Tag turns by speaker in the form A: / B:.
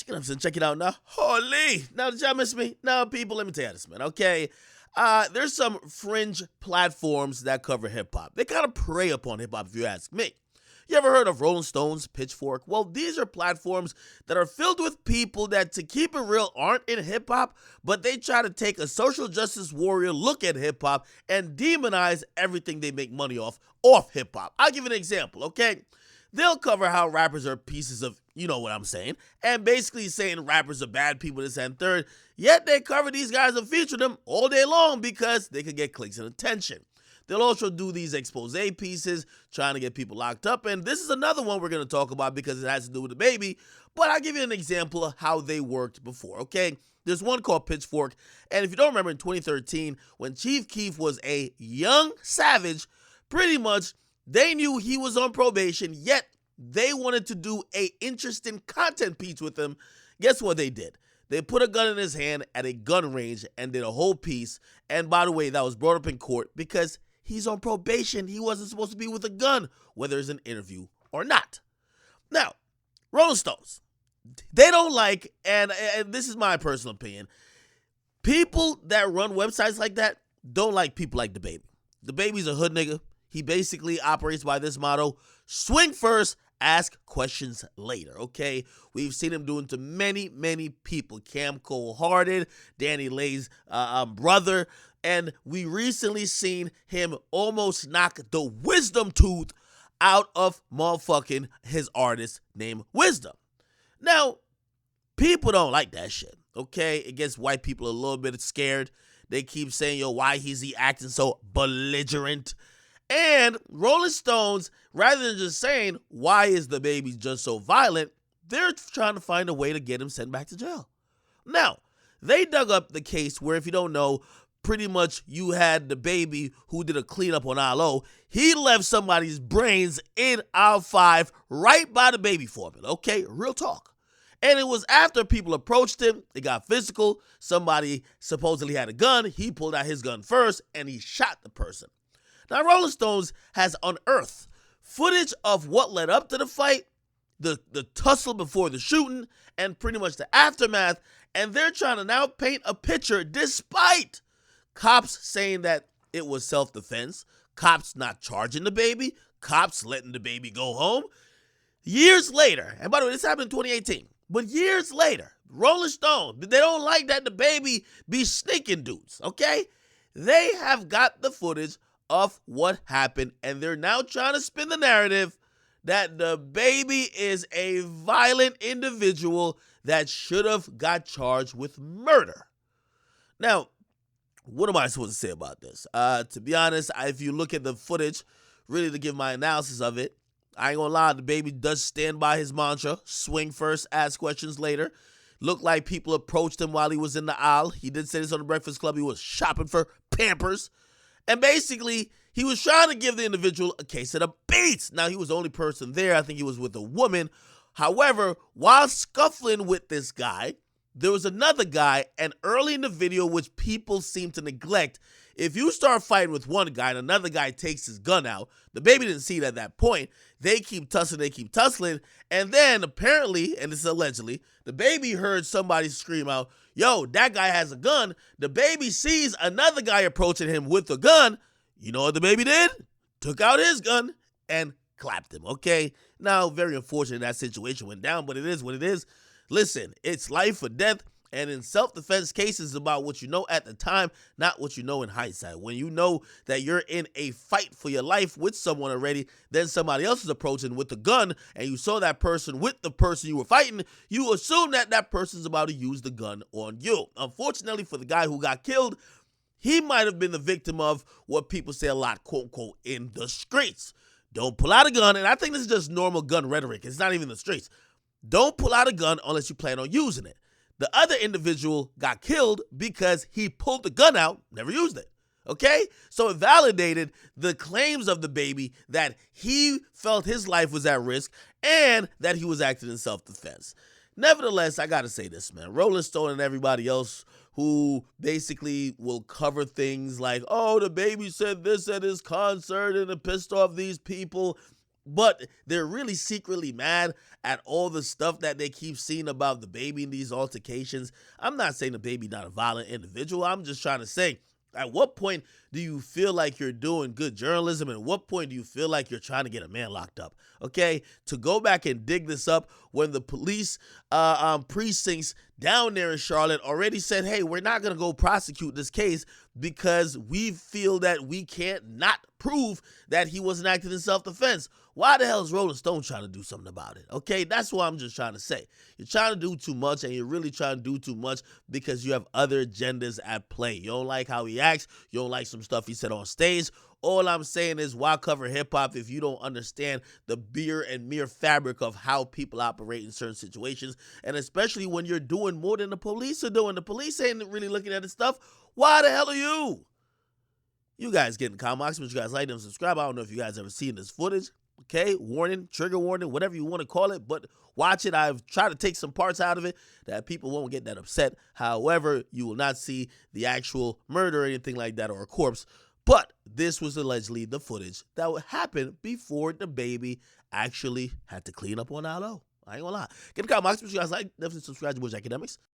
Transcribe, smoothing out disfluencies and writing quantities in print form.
A: Check it out, son. Check it out now. Holy! Now, did y'all miss me? Now, people, let me tell you this, man, okay? There's some fringe platforms that cover hip-hop. They kind of prey upon hip-hop, if you ask me. You ever heard of Rolling Stones, Pitchfork? Well, these are platforms that are filled with people that, to keep it real, aren't in hip-hop, but they try to take a social justice warrior look at hip-hop and demonize everything they make money off hip-hop. I'll give you an example, okay? They'll cover how rappers are pieces of, you know what I'm saying, and basically saying rappers are bad people, this and third, yet they cover these guys and feature them all day long because they can get clicks and attention. They'll also do these expose pieces, trying to get people locked up, and this is another one we're going to talk about because it has to do with the baby, but I'll give you an example of how they worked before, okay? There's one called Pitchfork, and if you don't remember, in 2013, when Chief Keef was a young savage, pretty much they knew he was on probation, yet they wanted to do a interesting content piece with him. Guess what they did? They put a gun in his hand at a gun range and did a whole piece, and by the way, that was brought up in court because he's on probation. He wasn't supposed to be with a gun, whether it's an interview or not. Now, Rolling Stones, they don't like, and this is my personal opinion, people that run websites like that don't like people like DaBaby. DaBaby's a hood nigga. He basically operates by this motto: swing first, ask questions later, okay? We've seen him doing to many, many people. Cam Cold-Hearted, Danny Lay's brother, and we recently seen him almost knock the wisdom tooth out of motherfucking his artist named Wisdom. Now, people don't like that shit, okay? It gets white people a little bit scared. They keep saying, yo, why is he acting so belligerent? And Rolling Stones, rather than just saying, why is DaBaby just so violent, they're trying to find a way to get him sent back to jail. Now, they dug up the case where, if you don't know, pretty much you had DaBaby who did a cleanup on ILO. He left somebody's brains in aisle 5 right by DaBaby formula, okay? Real talk. And it was after people approached him, it got physical, somebody supposedly had a gun, he pulled out his gun first, and he shot the person. Now, Rolling Stones has unearthed footage of what led up to the fight, the tussle before the shooting, and pretty much the aftermath, and they're trying to now paint a picture despite cops saying that it was self-defense, cops not charging DaBaby, cops letting DaBaby go home. Years later, and by the way, this happened in 2018, but years later, Rolling Stone, they don't like that DaBaby be sneaking dudes, okay? They have got the footage of what happened, and they're now trying to spin the narrative that DaBaby is a violent individual that should have got charged with murder. Now, what am I supposed to say about this? To be honest, if you look at the footage, really to give my analysis of it, I ain't gonna lie, DaBaby does stand by his mantra: swing first, ask questions later. Looked like people approached him while he was in the aisle. He did say this on the Breakfast Club. He was shopping for Pampers. And basically, he was trying to give the individual a case of the beats. Now, he was the only person there. I think he was with a woman. However, while scuffling with this guy, there was another guy, and early in the video, which people seem to neglect, if you start fighting with one guy and another guy takes his gun out, DaBaby didn't see it at that point. They keep tussling, and then apparently, and this is allegedly, DaBaby heard somebody scream out, yo, that guy has a gun. DaBaby sees another guy approaching him with a gun. You know what DaBaby did? Took out his gun and clapped him, okay? Now, very unfortunate that situation went down, but it is what it is. Listen, it's life or death, and in self-defense cases, it's about what you know at the time, not what you know in hindsight. When you know that you're in a fight for your life with someone already, then somebody else is approaching with a gun, and you saw that person with the person you were fighting, you assume that that person's about to use the gun on you. Unfortunately for the guy who got killed, he might have been the victim of what people say a lot, quote-unquote, in the streets. Don't pull out a gun, and I think this is just normal gun rhetoric. It's not even the streets. Don't pull out a gun unless you plan on using it. The other individual got killed because he pulled the gun out, never used it. Okay? So it validated the claims of DaBaby that he felt his life was at risk and that he was acting in self-defense. Nevertheless, I gotta say this, man. Rolling Stone and everybody else who basically will cover things like, oh, DaBaby said this at his concert and it pissed off these people. but they're really secretly mad at all the stuff that they keep seeing about the baby in these altercations. I'm not saying the baby not a violent individual. I'm just trying to say, at what point do you feel like you're doing good journalism, and at what point do you feel like you're trying to get a man locked up? Okay, to go back and dig this up when the police precincts down there in Charlotte already said, hey, we're not going to go prosecute this case because we feel that we can't not prove that he wasn't acting in self-defense. Why the hell is Rolling Stone trying to do something about it? Okay, that's what I'm just trying to say. You're trying to do too much, and you're really trying to do too much because you have other agendas at play. You don't like how he acts. You don't like some stuff he said on stage. All I'm saying is, why cover hip-hop if you don't understand the mere fabric of how people operate in certain situations, and especially when you're doing more than the police are doing. The police ain't really looking at this stuff. Why the hell are you? You guys get in the comments, but you guys like and subscribe. I don't know if you guys ever seen this footage. Okay, warning, trigger warning, whatever you want to call it, but watch it. I've tried to take some parts out of it that people won't get that upset. However, you will not see the actual murder or anything like that, or a corpse. But this was allegedly the footage that would happen before the baby actually had to clean up on our low. I ain't gonna lie. Get in the comments, but you guys like, definitely subscribe to Akademiks.